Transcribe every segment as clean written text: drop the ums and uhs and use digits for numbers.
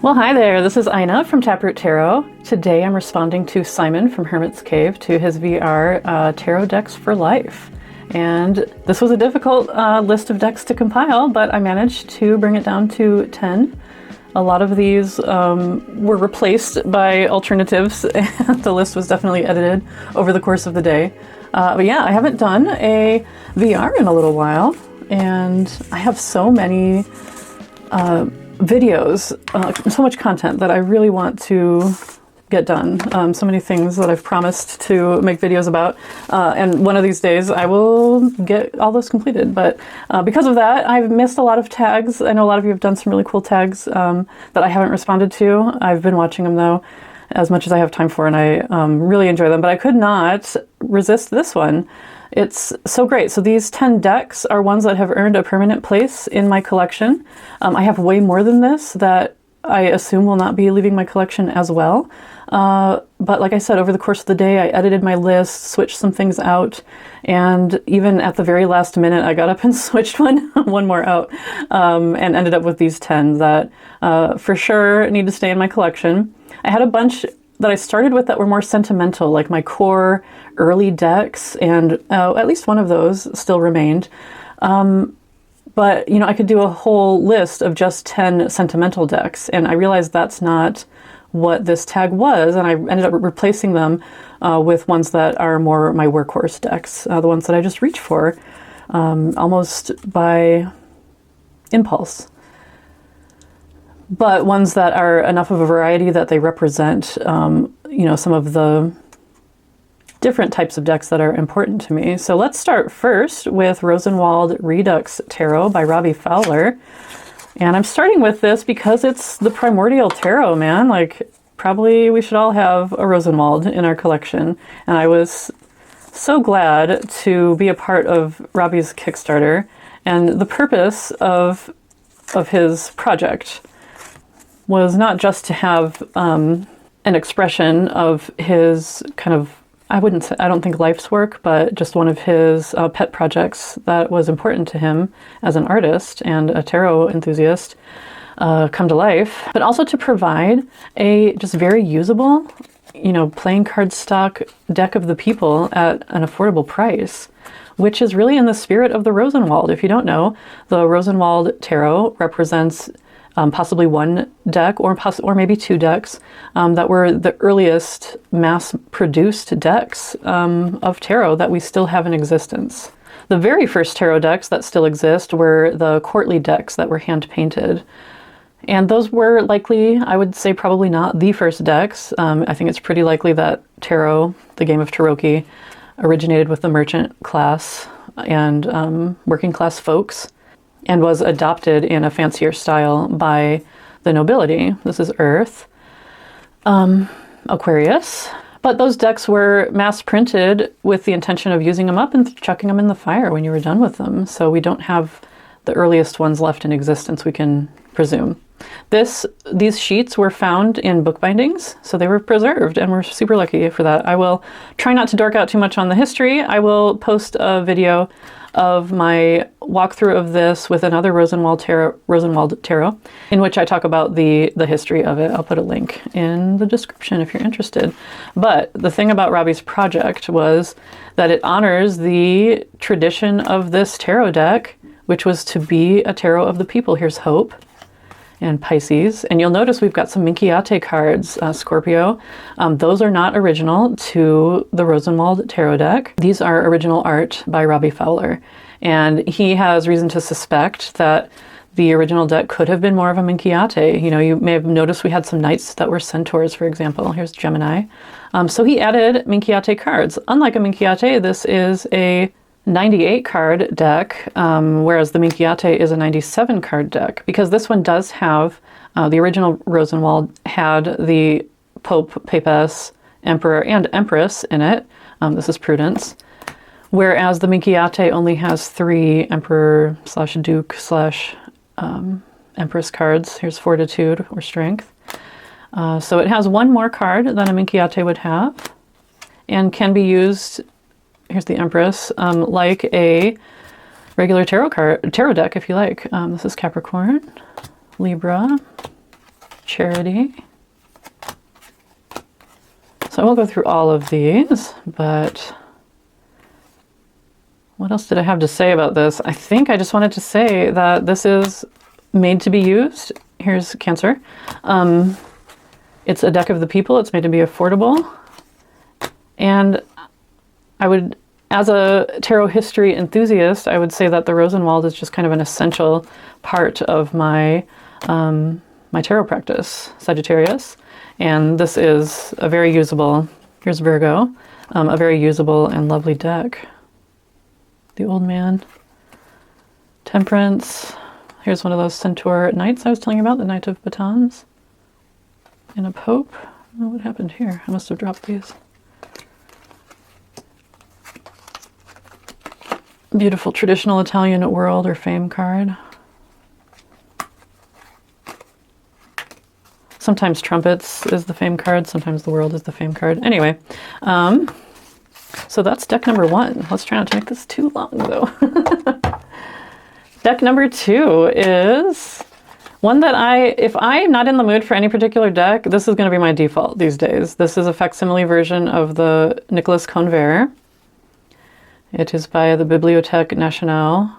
Well, hi there, this is Ina from Taproot Tarot. Today I'm responding to Simon from Hermit's Cave to his VR Tarot Decks for Life. And this was a difficult list of decks to compile, but I managed to bring it down to 10. A lot of these were replaced by alternatives, and the list was definitely edited over the course of the day. But yeah, I haven't done a VR in a little while, and I have so many videos, so much content that I really want to get done. So many things that I've promised to make videos about, and one of these days I will get all this completed. But because of that, I've missed a lot of tags. I know a lot of you have done some really cool tags that I haven't responded to. I've been watching them though, as much as I have time for, and I really enjoy them. But I could not resist this one. It's so great. So these 10 decks are ones that have earned a permanent place in my collection. I have way more than this that I assume will not be leaving my collection as well. But like I said, over the course of the day, I edited my list, switched some things out, and even at the very last minute, I got up and switched one more out, and ended up with these 10 that for sure need to stay in my collection. I had a bunch that I started with that were more sentimental, like my core early decks, and at least one of those still remained. But, you know, I could do a whole list of just 10 sentimental decks, and I realized that's not what this tag was, and I ended up replacing them with ones that are more my workhorse decks, the ones that I just reach for, almost by impulse. But ones that are enough of a variety that they represent, you know, some of the different types of decks that are important to me. So let's start first with Rosenwald Redux Tarot by Robbie Fowler. And I'm starting with this because it's the primordial tarot, man. Like, probably we should all have a Rosenwald in our collection. And I was so glad to be a part of Robbie's Kickstarter. And the purpose of his project was not just to have an expression of his kind of, I don't think life's work, but just one of his pet projects that was important to him as an artist and a tarot enthusiast come to life, but also to provide a just very usable, you know, playing card stock deck of the people at an affordable price, which is really in the spirit of the Rosenwald. If you don't know, the Rosenwald Tarot represents possibly one deck or maybe two decks that were the earliest mass-produced decks of tarot that we still have in existence. The very first tarot decks that still exist were the courtly decks that were hand-painted. And those were likely, I would say probably not the first decks. I think it's pretty likely that tarot, the game of Tarocchi, originated with the merchant class and working class folks, and was adopted in a fancier style by the nobility. This is Earth, Aquarius. But those decks were mass printed with the intention of using them up and chucking them in the fire when you were done with them. So we don't have the earliest ones left in existence, we can presume. These sheets were found in bookbindings, so they were preserved, and we're super lucky for that. I will try not to dork out too much on the history. I will post a video of my walkthrough of this with another Rosenwald Tarot, in which I talk about the history of it. I'll put a link in the description if you're interested. But the thing about Robbie's project was that it honors the tradition of this tarot deck, which was to be a tarot of the people. Here's Hope and Pisces. And you'll notice we've got some Minchiate cards, Scorpio. Those are not original to the Rosenwald Tarot deck. These are original art by Robbie Fowler. And he has reason to suspect that the original deck could have been more of a Minchiate. You know, you may have noticed we had some knights that were centaurs, for example. Here's Gemini. So he added Minchiate cards. Unlike a Minchiate, this is a 98 card deck, whereas the Minchiate is a 97 card deck, because this one does have, the original Rosenwald had the Pope, Papess, Emperor, and Empress in it. This is Prudence. Whereas the Minchiate only has 3 Emperor / Duke / Empress cards. Here's Fortitude or Strength. So it has one more card than a Minchiate would have, and can be used, here's the Empress, like a regular tarot deck, if you like. This is Capricorn, Libra, Charity. So I won't go through all of these, but what else did I have to say about this? I think I just wanted to say that this is made to be used. Here's Cancer. It's a deck of the people. It's made to be affordable. And I would, as a tarot history enthusiast, I would say that the Rosenwald is just kind of an essential part of my my tarot practice, Sagittarius. And this is a very usable, here's Virgo, a very usable and lovely deck. The Old Man, Temperance. Here's one of those Centaur Knights I was telling you about, the Knight of Batons. And a Pope. Oh, what happened here? I must have dropped these. Beautiful traditional Italian world or fame card. Sometimes trumpets is the fame card, sometimes the world is the fame card. Anyway, so that's deck number 1. Let's try not to make this too long though. Deck number 2 is one that if I'm not in the mood for any particular deck, this is going to be my default these days. This is a facsimile version of the Nicolas Conver. It is by the Bibliothèque Nationale,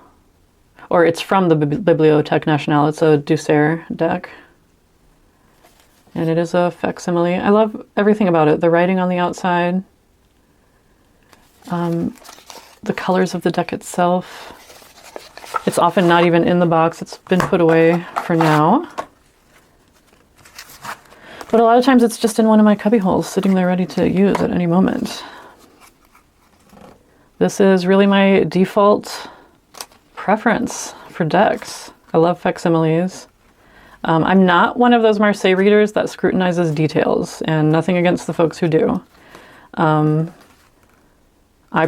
or it's from the Bibliothèque Nationale. It's a Douceur deck. And it is a facsimile. I love everything about it. The writing on the outside, the colors of the deck itself. It's often not even in the box. It's been put away for now. But a lot of times it's just in one of my cubby holes, sitting there ready to use at any moment. This is really my default preference for decks. I love facsimiles. I'm not one of those Marseille readers that scrutinizes details, and nothing against the folks who do. I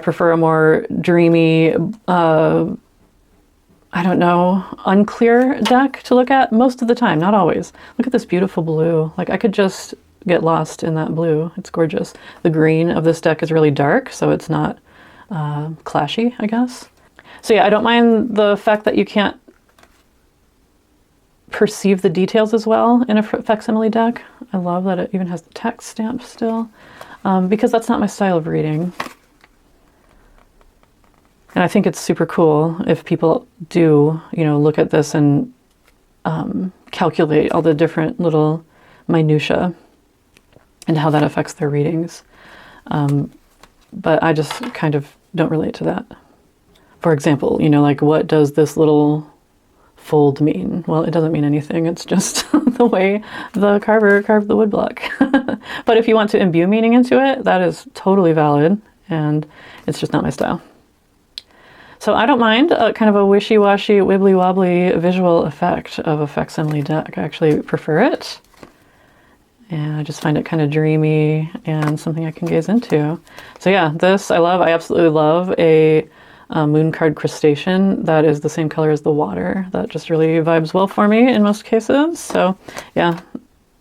prefer a more dreamy, I don't know, unclear deck to look at most of the time, not always. Look at this beautiful blue. Like, I could just get lost in that blue. It's gorgeous. The green of this deck is really dark, so it's not clashy, I guess. So yeah, I don't mind the fact that you can't perceive the details as well in a facsimile deck. I love that it even has the text stamp still, because that's not my style of reading. And I think it's super cool if people do, you know, look at this and calculate all the different little minutiae and how that affects their readings. But I just kind of don't relate to that. For example, you know, like, what does this little fold mean? Well, it doesn't mean anything. It's just the way the carver carved the woodblock. But if you want to imbue meaning into it, that is totally valid, and it's just not my style. So I don't mind kind of a wishy-washy, wibbly-wobbly visual effect of a facsimile deck. I actually prefer it. And I just find it kind of dreamy and something I can gaze into. So yeah, this I love. I absolutely love a moon card crustacean that is the same color as the water. That just really vibes well for me in most cases. So yeah,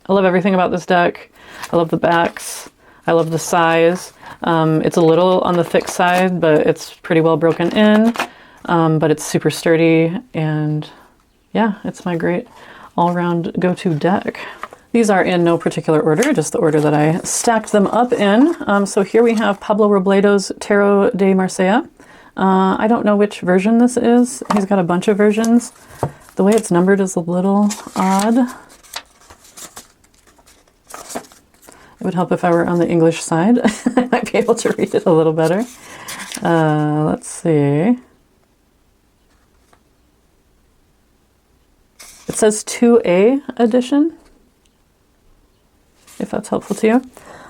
I love everything about this deck. I love the backs. I love the size. It's a little on the thick side, but it's pretty well broken in. But it's super sturdy, and yeah, it's my great all-around go-to deck. These are in no particular order, just the order that I stacked them up in. So here we have Pablo Robledo's Tarot de Marsella. I don't know which version this is. He's got a bunch of versions. The way it's numbered is a little odd. It would help if I were on the English side. I might be able to read it a little better. Let's see. It says 2A edition, if that's helpful to you.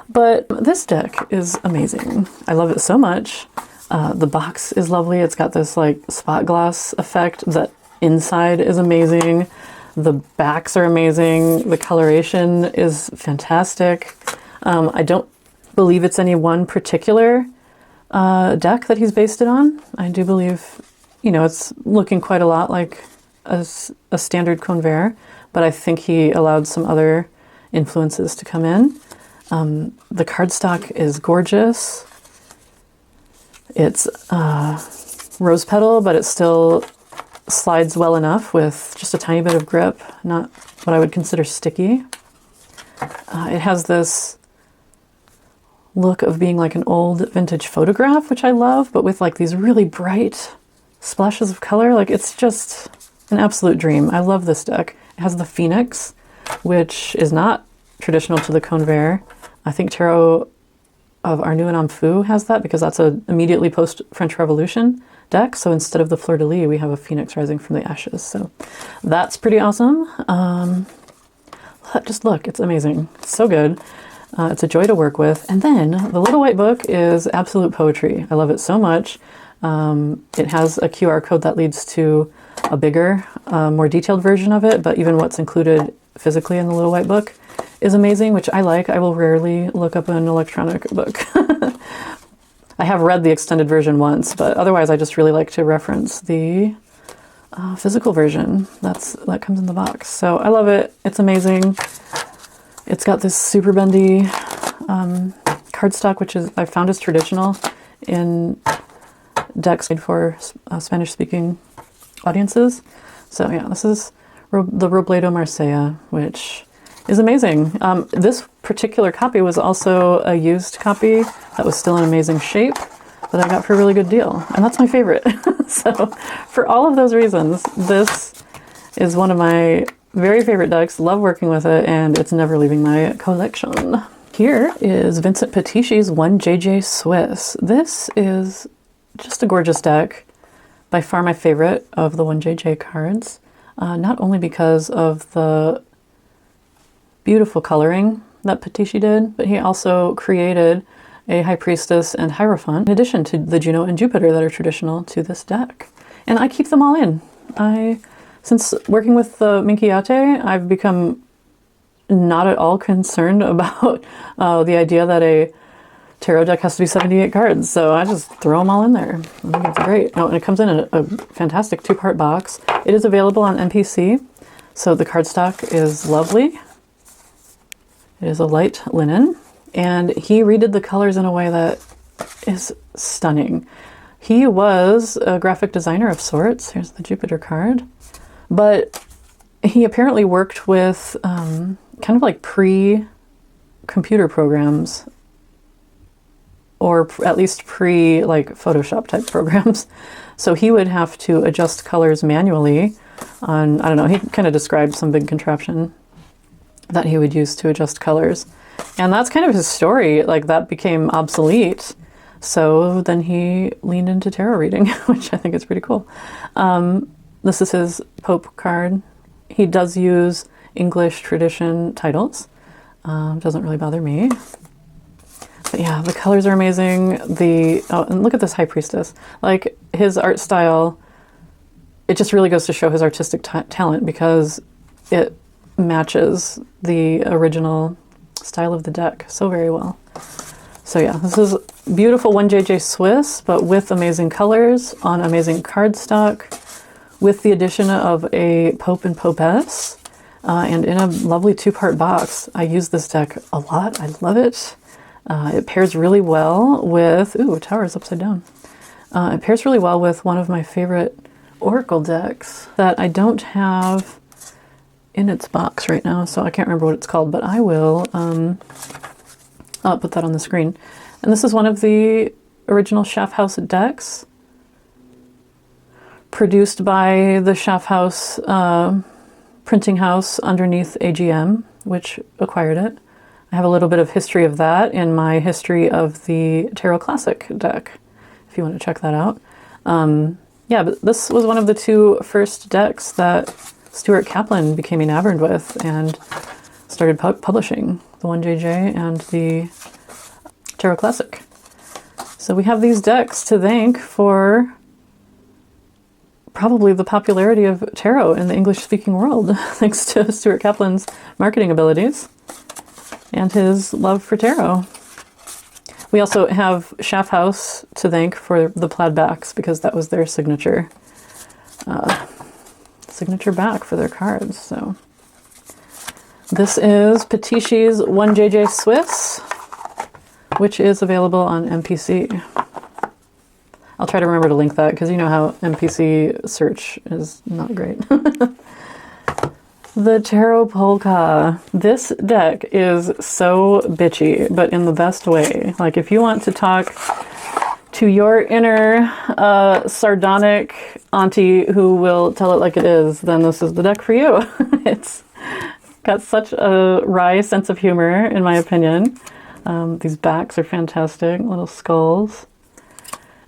But this deck is amazing. I love it so much. The box is lovely. It's got this like spot gloss effect. The inside is amazing. The backs are amazing. The coloration is fantastic. I don't believe it's any one particular deck that he's based it on. I do believe, you know, it's looking quite a lot like a standard Conver, but I think he allowed some other influences to come in. The cardstock is gorgeous. It's rose petal, but it still slides well enough with just a tiny bit of grip, not what I would consider sticky. It has this look of being like an old vintage photograph, which I love, but with like these really bright splashes of color. Like, it's just an absolute dream. I love this deck. It has the Phoenix, which is not traditional to the Conver. I think Tarot of Arnoux and Amfu has that because that's a immediately post-French Revolution deck. So instead of the fleur-de-lis, we have a phoenix rising from the ashes. So that's pretty awesome. Just look, it's amazing. It's so good. It's a joy to work with. And then the little white book is absolute poetry. I love it so much. It has a QR code that leads to a bigger, more detailed version of it, but even what's included physically in the little white book is amazing, which I like. I will rarely look up an electronic book. I have read the extended version once, but otherwise I just really like to reference the physical version that comes in the box. So I love it. It's amazing. It's got this super bendy cardstock, which I found is traditional in decks made for Spanish-speaking audiences. So yeah, this is the Robledo Marsella, which is amazing. This particular copy was also a used copy that was still in amazing shape that I got for a really good deal. And that's my favorite. So for all of those reasons, this is one of my very favorite decks. Love working with it, and it's never leaving my collection. Here is Vincent Pitisci's 1JJ Swiss. This is just a gorgeous deck. By far my favorite of the 1JJ cards. Not only because of the beautiful coloring that Pitisci did, but he also created a High Priestess and Hierophant in addition to the Juno and Jupiter that are traditional to this deck. And I keep them all in. Since working with the Minchiate, I've become not at all concerned about the idea that a tarot deck has to be 78 cards, so I just throw them all in there. I think it's great. Oh, and it comes in a fantastic 2-part box. It is available on NPC, so the cardstock is lovely. It is a light linen, and he redid the colors in a way that is stunning. He was a graphic designer of sorts. Here's the Jupiter card. But he apparently worked with kind of like pre-computer programs, or at least like Photoshop type programs. So he would have to adjust colors manually on, I don't know, he kind of described some big contraption that he would use to adjust colors. And that's kind of his story. Like, that became obsolete. So then he leaned into tarot reading, which I think is pretty cool. This is his Pope card. He does use English tradition titles. Doesn't really bother me. But yeah, the colors are amazing. Oh, and look at this High Priestess. Like, his art style, it just really goes to show his artistic talent because it matches the original style of the deck so very well. So yeah, this is beautiful 1JJ Swiss, but with amazing colors on amazing cardstock, with the addition of a Pope and Popess, and in a lovely 2-part box. I use this deck a lot. I love it. It pairs really well with, ooh, Tower is upside down. It pairs really well with one of my favorite Oracle decks that I don't have in its box right now, so I can't remember what it's called, but I will, I'll put that on the screen. And this is one of the original Schaffhouse decks, produced by the Schaffhouse printing house underneath AGM, which acquired it. I have a little bit of history of that in my history of the Tarot Classic deck, if you want to check that out. Yeah, but this was one of the 2 first decks that Stuart Kaplan became enamored with and started publishing, the 1JJ and the Tarot Classic. So we have these decks to thank for probably the popularity of tarot in the English-speaking world, thanks to Stuart Kaplan's marketing abilities and his love for tarot. We also have Schaffhouse to thank for the plaid backs, because that was their signature back for their cards. So this is Pitisci's 1JJ Swiss, which is available on MPC. I'll try to remember to link that, because you know how MPC search is not great. The Tarot Pulga. This deck is so bitchy, but in the best way. Like, if you want to talk to your inner sardonic auntie who will tell it like it is, then this is the deck for you. It's got such a wry sense of humor, in my opinion. These backs are fantastic, little skulls.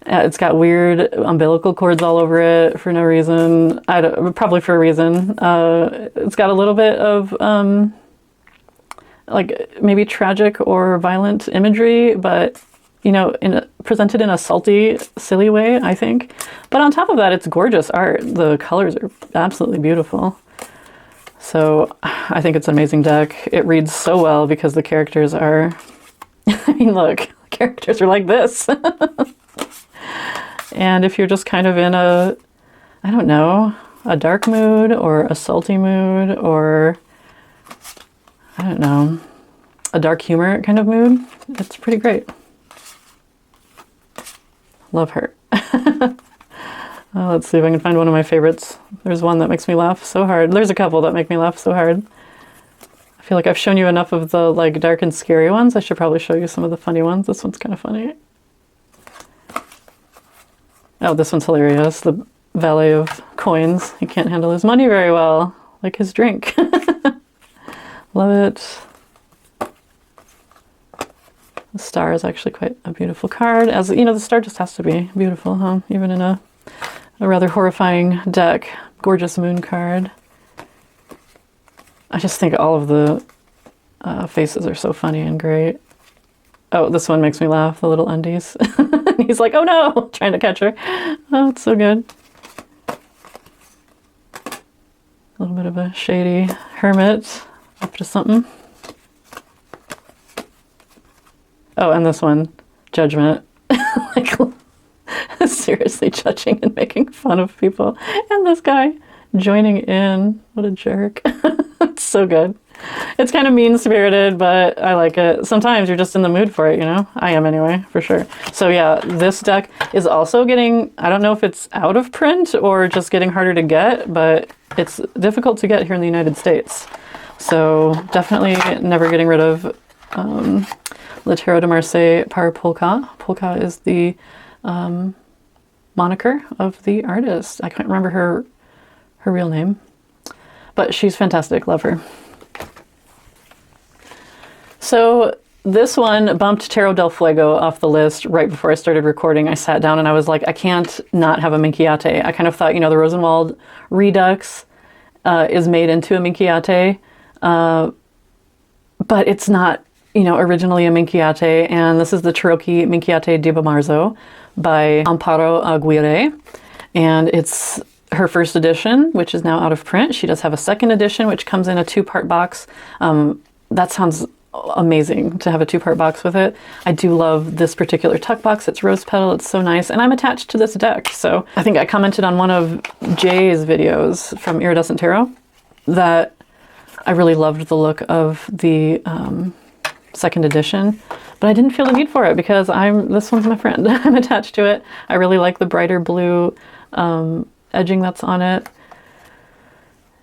It's got weird umbilical cords all over it for no reason. Probably for a reason. It's got a little bit of like maybe tragic or violent imagery, but you know, presented in a salty, silly way, I think. But on top of that, it's gorgeous art. The colors are absolutely beautiful. So I think it's an amazing deck. It reads so well because the characters are, I mean, look, the characters are like this. And if you're just kind of in a, I don't know, a dark mood or a salty mood or, I don't know, a dark humor kind of mood, it's pretty great. Love her. Let's see if I can find one of my favorites. There's one that makes me laugh so hard. There's a couple that make me laugh so hard. I feel like I've shown you enough of the like dark and scary ones. I should probably show you some of the funny ones. This one's kind of funny. Oh, this one's hilarious. The valet of coins. He can't handle his money very well, like his drink. Love it. The star is actually quite a beautiful card. As you know, the star just has to be beautiful, huh? Even in a rather horrifying deck. Gorgeous moon card. I just think all of the faces are so funny and great. Oh, this one makes me laugh, the little undies. He's like, oh no, trying to catch her. Oh, it's so good. A little bit of a shady hermit up to something. Oh, and this one, Judgment. Like, seriously judging and making fun of people. And this guy joining in. What a jerk. It's so good. It's kind of mean-spirited, but I like it. Sometimes you're just in the mood for it, you know? I am anyway, for sure. So yeah, this deck is also getting, I don't know if it's out of print or just getting harder to get, but it's difficult to get here in the United States. So definitely never getting rid of Le Tarot de Marseille par Pulga. Pulga is the moniker of the artist. I can't remember her real name, but she's fantastic. Love her. So this one bumped Tarot del Fuego off the list right before I started recording. I sat down and I was like, I can't not have a Minchiate. I kind of thought, you know, the Rosenwald Redux is made into a Minchiate, but it's not, you know, originally a Minchiate, and this is the Tarocchi di Bomarzo by Amparo Aguirre, and it's her first edition, which is now out of print. She does have a second edition, which comes in a two-part box. That sounds amazing to have a two-part box with it. I do love this particular tuck box. It's rose petal. It's so nice, and I'm attached to this deck. So I think I commented on one of Jay's videos from Iridescent Tarot that I really loved the look of the second edition, but I didn't feel the need for it because this one's my friend. I'm attached to it. I really like the brighter blue edging that's on it.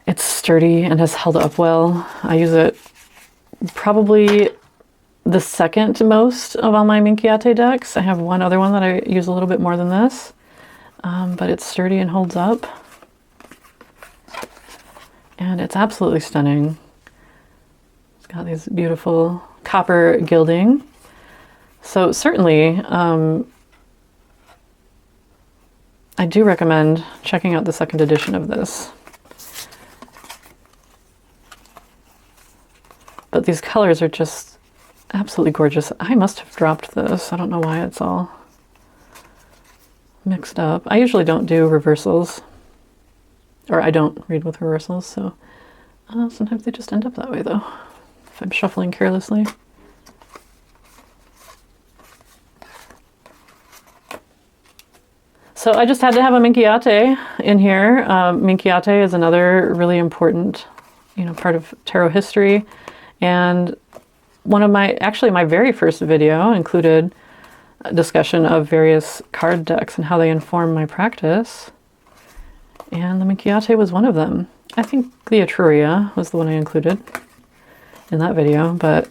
It's sturdy and has held up well. I use it probably the second most of all my Minchiate decks. I have one other one that I use a little bit more than this, but it's sturdy and holds up. And it's absolutely stunning. It's got these beautiful copper gilding. So certainly, I do recommend checking out the second edition of this. But these colors are just absolutely gorgeous. I must have dropped this. I don't know why it's all mixed up. I usually don't do reversals, or I don't read with reversals, so sometimes they just end up that way though, if I'm shuffling carelessly. So I just had to have a Minchiate in here. Minchiate is another really important, you know, part of tarot history. And one of my very first video included a discussion of various card decks and how they inform my practice. And the Minchiate was one of them. I think the Etruria was the one I included in that video, but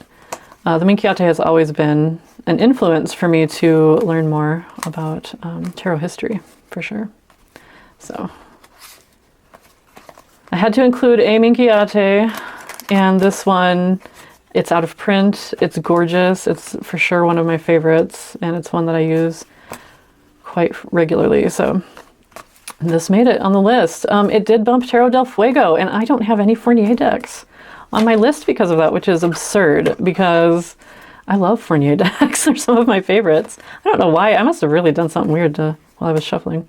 the Minchiate has always been an influence for me to learn more about tarot history, for sure. So I had to include a Minchiate, and this one, it's out of print, it's gorgeous, it's for sure one of my favorites, and it's one that I use quite regularly, so this made it on the list. It did bump Tarot del Fuego, and I don't have any Fournier decks on my list because of that, which is absurd because I love Fournier decks. They're some of my favorites. I don't know why. I must have really done something weird while I was shuffling.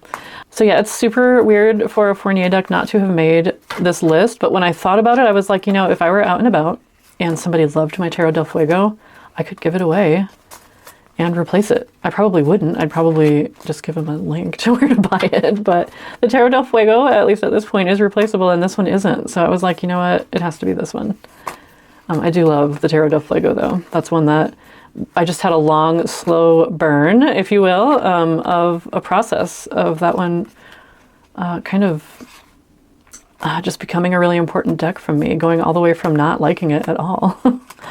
So yeah, it's super weird for a Fournier deck not to have made this list, but when I thought about it, I was like, you know, if I were out and about and somebody loved my Tarot del Fuego, I could give it away and replace it. I probably wouldn't. I'd probably just give them a link to where to buy it, but the Tarot del Fuego, at least at this point, is replaceable, and this one isn't. So I was like, you know what? It has to be this one. I do love the Tarot del Fuego, though. That's one that I just had a long, slow burn, if you will, of a process of that one kind of just becoming a really important deck from me, going all the way from not liking it at all,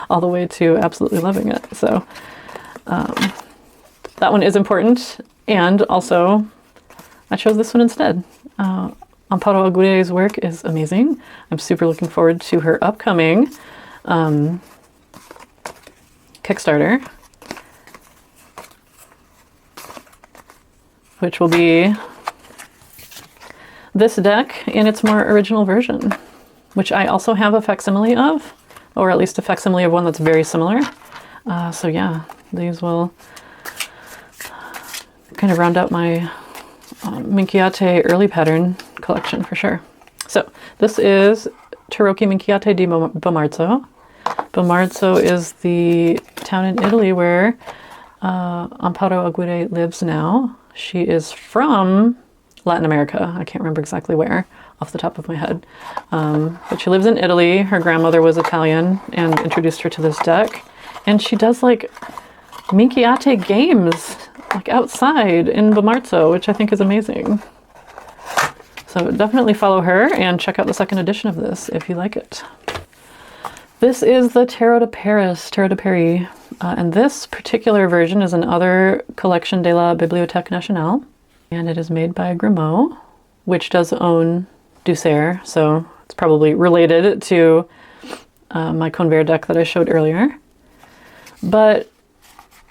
all the way to absolutely loving it. So that one is important, and also I chose this one instead. Amparo Aguirre's work is amazing. I'm super looking forward to her upcoming Kickstarter, which will be this deck in its more original version, which I also have a facsimile of, or at least a facsimile of one that's very similar. So yeah, these will kind of round out my Minchiate early pattern collection for sure. So this is Tarocchi Minchiate di Bomarzo. Bomarzo is the town in Italy where Amparo Aguirre lives now. She is from Latin America. I can't remember exactly where off the top of my head. But she lives in Italy. Her grandmother was Italian and introduced her to this deck. And she does like Minchiate games like outside in Bomarzo, which I think is amazing. So definitely follow her and check out the second edition of this if you like it. This is the Tarot de Paris, Tarot de Paris, and this particular version is another Collection de la Bibliothèque Nationale, and it is made by Grimaud, which does own Ducer, so it's probably related to my Conver deck that I showed earlier. But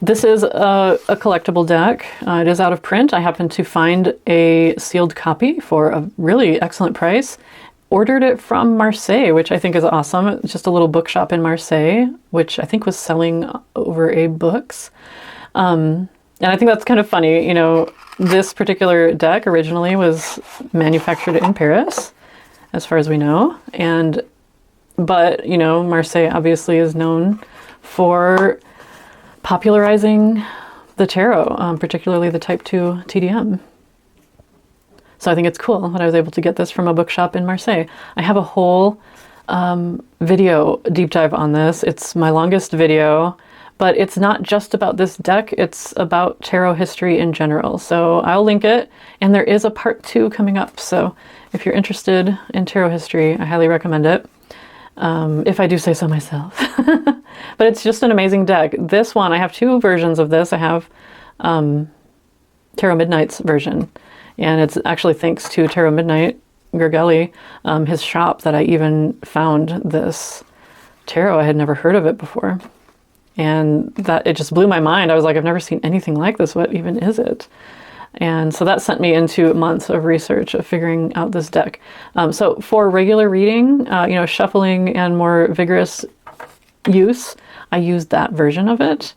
this is a collectible deck. It is out of print. I happened to find a sealed copy for a really excellent price. Ordered it from Marseille, which I think is awesome. It's just a little bookshop in Marseille, which I think was selling over a books. And I think that's kind of funny. You know, this particular deck originally was manufactured in Paris, as far as we know. But, you know, Marseille obviously is known for popularizing the tarot, particularly the Type 2 TDM. So I think it's cool that I was able to get this from a bookshop in Marseille. I have a whole video deep dive on this. It's my longest video, but it's not just about this deck. It's about tarot history in general. So I'll link it, and there is a part 2 coming up. So if you're interested in tarot history, I highly recommend it, if I do say so myself. But it's just an amazing deck. This one, I have 2 versions of this. I have Tarot Midnight's version, and it's actually thanks to Tarot Midnight, Gergely, his shop, that I even found this tarot. I had never heard of it before. And that it just blew my mind. I was like, I've never seen anything like this. What even is it? And so that sent me into months of research of figuring out this deck. So for regular reading, you know, shuffling and more vigorous use, I used that version of it.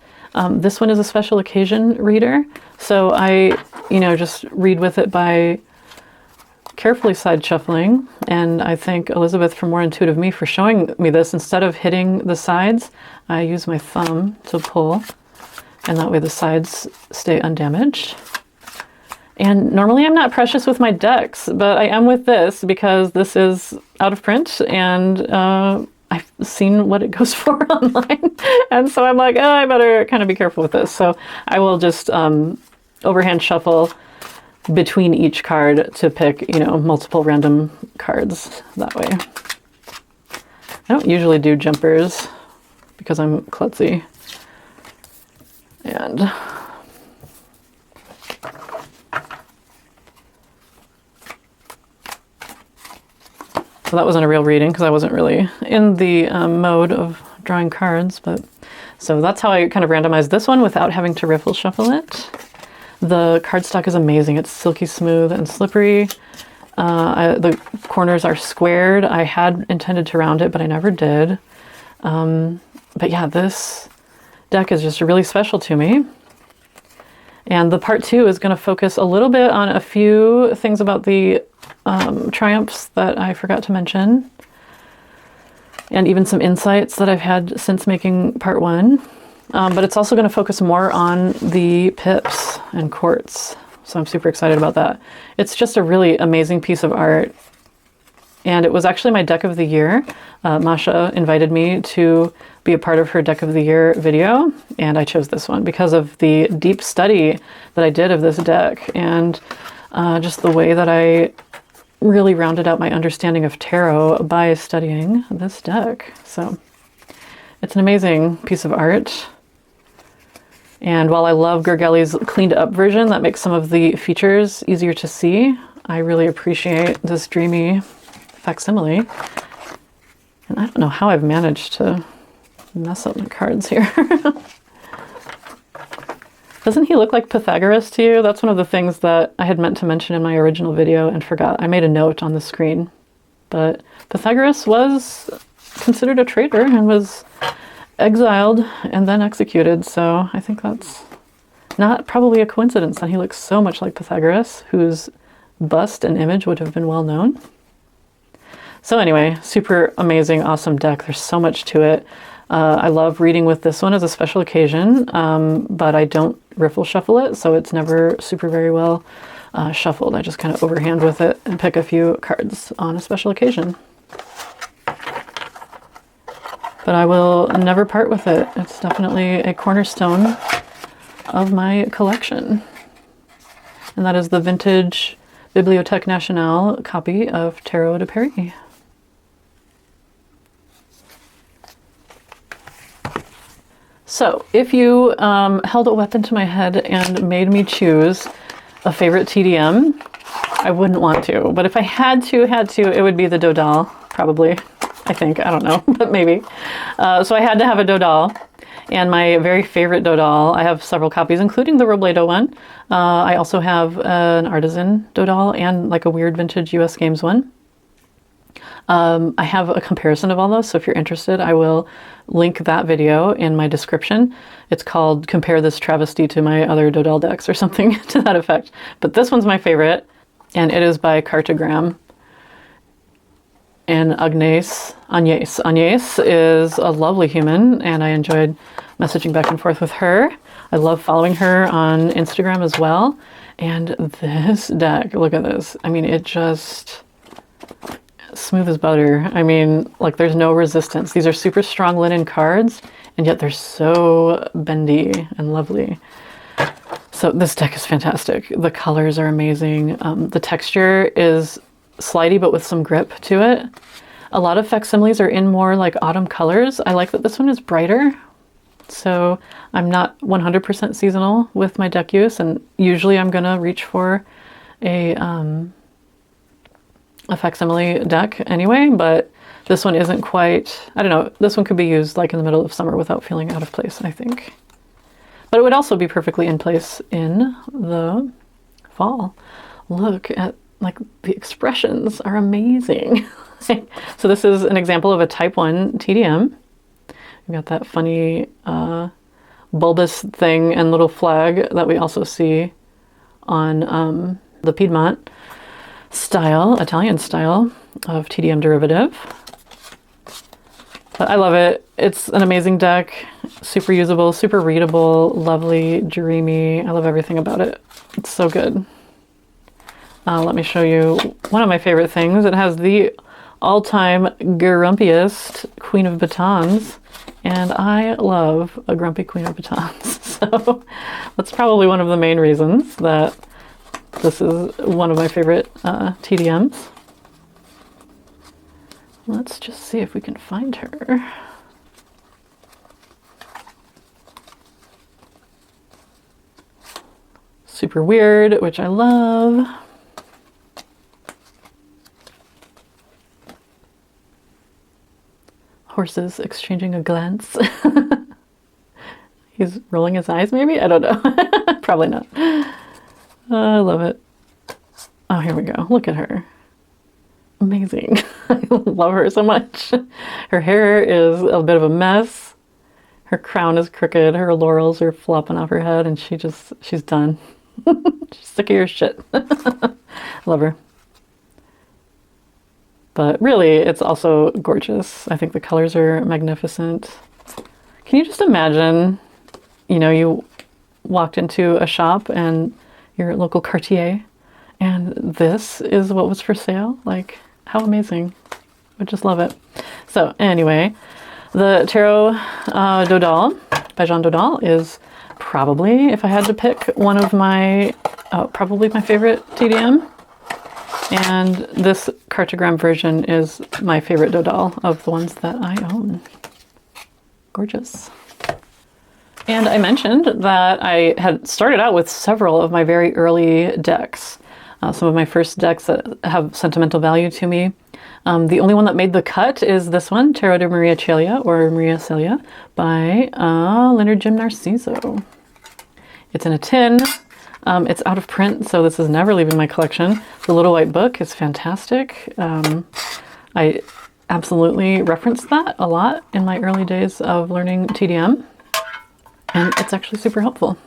This one is a special occasion reader. So I, you know, just read with it by carefully side shuffling. And I thank Elizabeth from More Intuitive Me for showing me this. Instead of hitting the sides, I use my thumb to pull, and that way the sides stay undamaged. And normally I'm not precious with my decks, but I am with this because this is out of print, and I've seen what it goes for online. And so I'm like, oh, I better kind of be careful with this. So I will just overhand shuffle between each card to pick, you know, multiple random cards that way. I don't usually do jumpers because I'm klutzy. And so that wasn't a real reading because I wasn't really in the mode of drawing cards, but so that's how I kind of randomized this one without having to riffle shuffle it. The cardstock is amazing. It's silky smooth and slippery. The corners are squared. I had intended to round it, but I never did. But yeah, this deck is just really special to me. And the part 2 is going to focus a little bit on a few things about the triumphs that I forgot to mention. And even some insights that I've had since making part 1. But it's also going to focus more on the pips and quartz. So I'm super excited about that. It's just a really amazing piece of art. And it was actually my deck of the year. Masha invited me to be a part of her deck of the year video. And I chose this one because of the deep study that I did of this deck. And just the way that I really rounded out my understanding of tarot by studying this deck. So it's an amazing piece of art. And while I love Gergely's cleaned up version that makes some of the features easier to see, I really appreciate this dreamy facsimile. And I don't know how I've managed to mess up my cards here. Doesn't he look like Pythagoras to you? That's one of the things that I had meant to mention in my original video and forgot. I made a note on the screen. But Pythagoras was considered a traitor and was exiled and then executed, so I think that's not probably a coincidence that he looks so much like Pythagoras, whose bust and image would have been well known. So anyway, super amazing, awesome deck. There's so much to it. I love reading with this one as a special occasion, but I don't riffle shuffle it, so it's never super very well shuffled. I just kind of overhand with it and pick a few cards on a special occasion. But I will never part with it. It's definitely a cornerstone of my collection. And that is the vintage Bibliothèque Nationale copy of Tarot de Paris. So, if you held a weapon to my head and made me choose a favorite TDM, I wouldn't want to. But if I had to, it would be the Dodal, probably. I think, I don't know, but maybe. So I had to have a Dodal, and my very favorite Dodal, I have several copies, including the Robledo one. I also have an artisan Dodal and like a weird vintage US Games one. I have a comparison of all those, so if you're interested, I will link that video in my description. It's called Compare This Travesty to My Other Dodal Decks or something to that effect. But this one's my favorite, and it is by Cartigram. And Agnes is a lovely human, and I enjoyed messaging back and forth with her. I love following her on Instagram as well. And this deck, look at this. I mean, it just smooth as butter. I mean, like there's no resistance. These are super strong linen cards, and yet they're so bendy and lovely. So this deck is fantastic. The colors are amazing. The texture is slidey but with some grip to it. A lot of facsimiles are in more like autumn colors. I like that this one is brighter. So I'm not 100% seasonal with my deck use, and usually I'm gonna reach for a facsimile deck anyway, but this one isn't quite, I don't know, this one could be used like in the middle of summer without feeling out of place, I think. But it would also be perfectly in place in the fall. Look at, like, the expressions are amazing. So this is an example of a type 1 TDM. We've got that funny bulbous thing and little flag that we also see on the Piedmont style, Italian style of TDM derivative. But I love it. It's an amazing deck, super usable, super readable, lovely, dreamy. I love everything about it. It's so good. Let me show you one of my favorite things. It has the all-time grumpiest Queen of Batons, and I love a grumpy Queen of Batons. So that's probably one of the main reasons that This is one of my favorite TDMs. Let's just see if we can find her. Super weird, which I love. Horses exchanging a glance. He's rolling his eyes, maybe? I don't know. Probably not. I love it. Oh, here we go. Look at her. Amazing. I love her so much. Her hair is a bit of a mess. Her crown is crooked. Her laurels are flopping off her head, and she's done. She's sick of your shit. Love her. But really, it's also gorgeous. I think the colors are magnificent. Can you just imagine, you know, you walked into a shop and your local Cartier, and this is what was for sale? Like, how amazing. I just love it. So anyway, the Tarot Dodal by Jean Dodal is probably, if I had to pick, one of my, probably my favorite TDM. And this Cartigram version is my favorite Dodal of the ones that I own. Gorgeous. And I mentioned that I had started out with several of my very early decks. Some of my first decks that have sentimental value to me. The only one that made the cut is this one, Tarot de Maria Celia, or Maria Celia, by Leonard Jim Narciso. It's in a tin. It's out of print, so this is never leaving my collection. The little white book is fantastic. I absolutely referenced that a lot in my early days of learning TDM, and it's actually super helpful.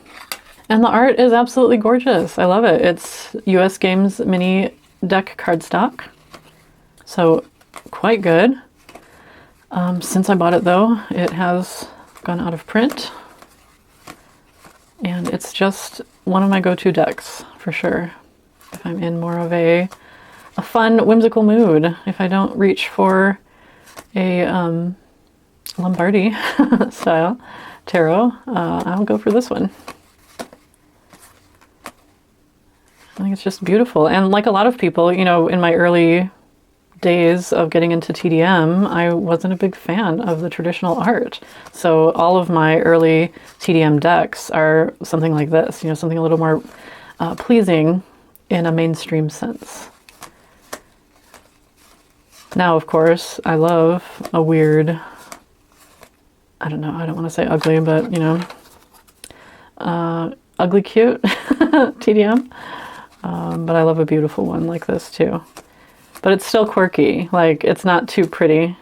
And the art is absolutely gorgeous. I love it. It's US Games mini deck cardstock, so quite good. Since I bought it, though, it has gone out of print, and it's just one of my go-to decks for sure. If I'm in more of a fun, whimsical mood, if I don't reach for a Lombardi style tarot, I'll go for this one. I think it's just beautiful. And like a lot of people, you know, in my early days of getting into TDM, I wasn't a big fan of the traditional art. So all of my early TDM decks are something like this, you know, something a little more pleasing in a mainstream sense. Now, of course, I love a weird, I don't know, I don't want to say ugly, but, you know, ugly cute TDM. But I love a beautiful one like this too. But it's still quirky, like it's not too pretty.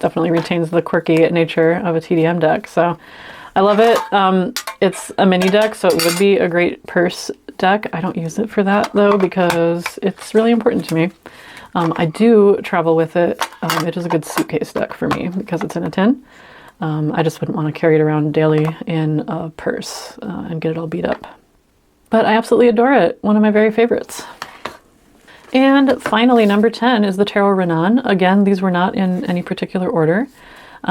Definitely retains the quirky nature of a TDM deck. So I love it. It's a mini deck, so it would be a great purse deck. I don't use it for that though, because it's really important to me. I do travel with it. It is a good suitcase deck for me because it's in a tin. I just wouldn't want to carry it around daily in a purse and get it all beat up. But I absolutely adore it. One of my very favorites. And finally, number 10 is the Tarot Rhenan. Again, these were not in any particular order.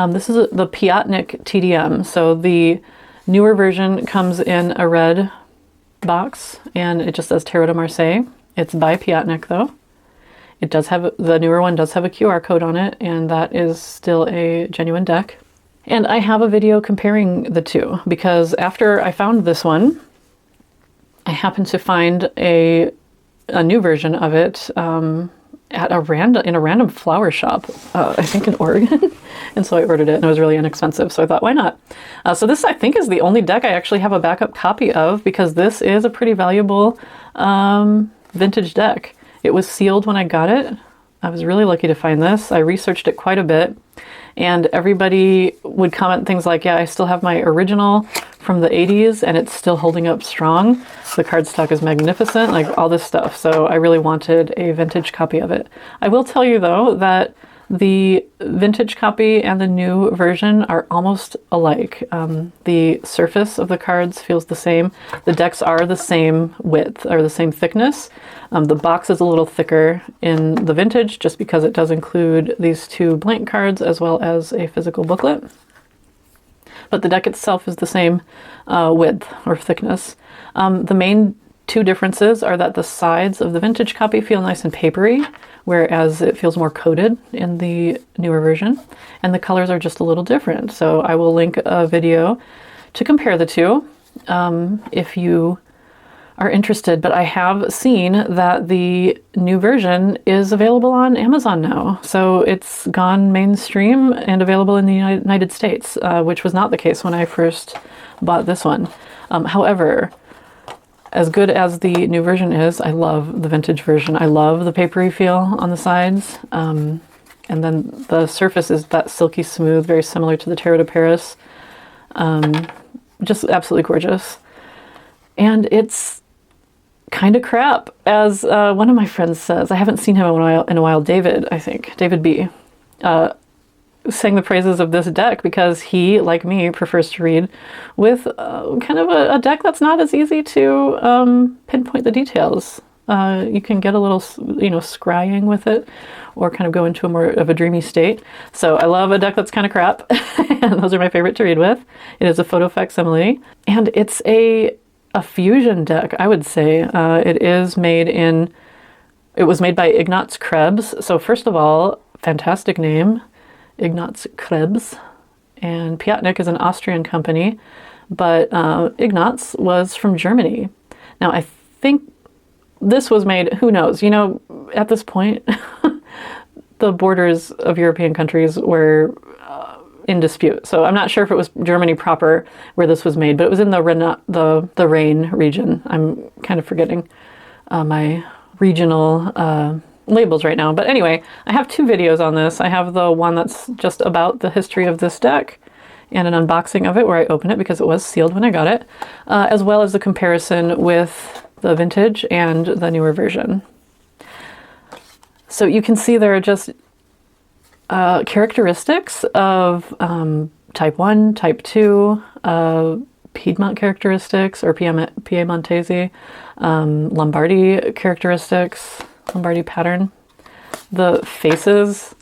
This is the Piatnik TDM. So the newer version comes in a red box, and it just says Tarot de Marseille. It's by Piatnik, though. It does have, the newer one does have a QR code on it, and that is still a genuine deck. And I have a video comparing the two, because after I found this one, I happened to find a new version of it at in a random flower shop, I think in Oregon. And so I ordered it, and it was really inexpensive, so I thought, why not? So this, I think, is the only deck I actually have a backup copy of, because this is a pretty valuable vintage deck. It was sealed when I got it. I was really lucky to find this. I researched it quite a bit, and everybody would comment things like, yeah, I still have my original from the 80s and it's still holding up strong. The cardstock is magnificent, like all this stuff. So I really wanted a vintage copy of it. I will tell you though that the vintage copy and the new version are almost alike. The surface of the cards feels the same. The decks are the same width or the same thickness. The box is a little thicker in the vintage just because it does include these two blank cards as well as a physical booklet. But the deck itself is the same width or thickness. The main two differences are that the sides of the vintage copy feel nice and papery, whereas it feels more coated in the newer version, and the colors are just a little different. So I will link a video to compare the two if you are interested, but I have seen that the new version is available on Amazon now. So it's gone mainstream and available in the United States, which was not the case when I first bought this one. However, as good as the new version is, I love the vintage version. I love the papery feel on the sides. And then the surface is that silky smooth, very similar to the Tarot de Paris. Just absolutely gorgeous. And it's kind of crap, as one of my friends says. I haven't seen him in a while. David, I think. David B. Sang the praises of this deck because he, like me, prefers to read with kind of a deck that's not as easy to pinpoint the details. You can get a little, scrying with it, or kind of go into a more of a dreamy state. So I love a deck that's kind of crap, and those are my favorite to read with. It is a photo facsimile, and it's a fusion deck, I would say. It was made by Ignaz Krebs. So first of all, fantastic name, Ignaz Krebs. And Piatnik is an Austrian company, but Ignaz was from Germany. Now I think this was made, who knows, at this point, the borders of European countries were in dispute. So I'm not sure if it was Germany proper where this was made, but it was in the Rhenan region. I'm kind of forgetting my regional labels right now. But anyway, I have two videos on this. I have the one that's just about the history of this deck and an unboxing of it where I open it because it was sealed when I got it, as well as the comparison with the vintage and the newer version. So you can see there are just characteristics of type 1, type 2, Piedmont characteristics, or Piemontese, Lombardy characteristics, Lombardy pattern. The faces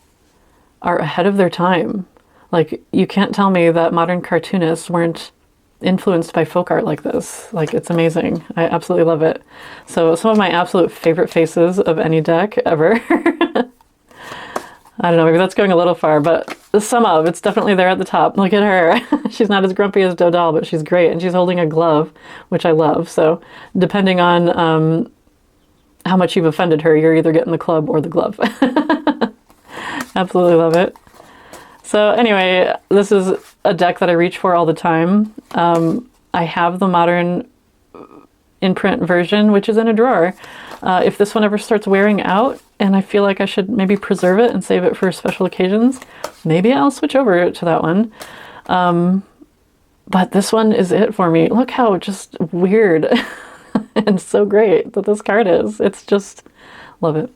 are ahead of their time. Like, you can't tell me that modern cartoonists weren't influenced by folk art like this. Like, it's amazing. I absolutely love it. So some of my absolute favorite faces of any deck ever. I don't know, maybe that's going a little far, but it's definitely there at the top. Look at her. She's not as grumpy as Dodal, but she's great. And she's holding a glove, which I love. So depending on how much you've offended her, you're either getting the club or the glove. Absolutely love it. So anyway, this is a deck that I reach for all the time. I have the modern in-print version, which is in a drawer. If this one ever starts wearing out and I feel like I should maybe preserve it and save it for special occasions, maybe I'll switch over to that one. But this one is it for me. Look how just weird and so great that this card is. It's just, love it.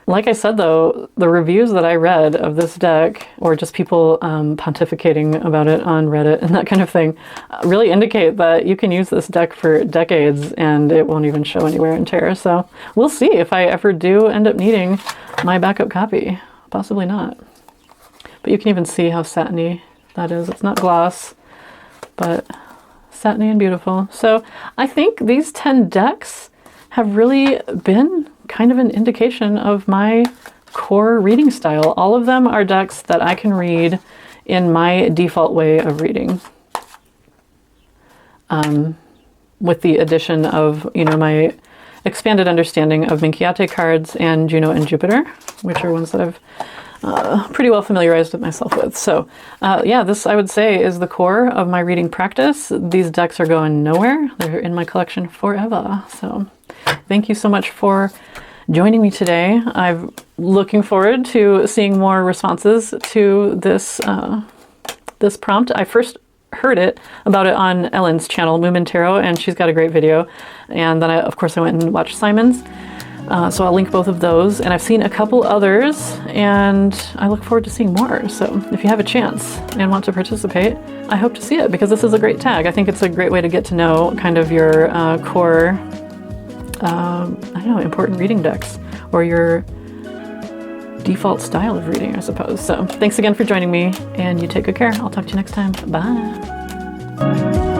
Like I said, though, the reviews that I read of this deck, or just people pontificating about it on Reddit and that kind of thing, really indicate that you can use this deck for decades and it won't even show any wear and tear. So we'll see if I ever do end up needing my backup copy. Possibly not. But you can even see how satiny that is. It's not gloss, but satiny and beautiful. So I think these 10 decks have really been kind of an indication of my core reading style. All of them are decks that I can read in my default way of reading. With the addition of, my expanded understanding of Minchiate cards and Juno and Jupiter, which are ones that I've pretty well familiarized with myself with. So yeah, this I would say is the core of my reading practice. These decks are going nowhere. They're in my collection forever. So thank you so much for joining me today. I'm looking forward to seeing more responses to this this prompt. I first heard about it on Ellen's channel, Moomin Tarot, and she's got a great video. And then of course I went and watched Simon's. So I'll link both of those, and I've seen a couple others, and I look forward to seeing more. So if you have a chance and want to participate, I hope to see it, because this is a great tag. I think it's a great way to get to know kind of your core, I don't know, important reading decks, or your default style of reading, I suppose. So thanks again for joining me, and you take good care. I'll talk to you next time. Bye.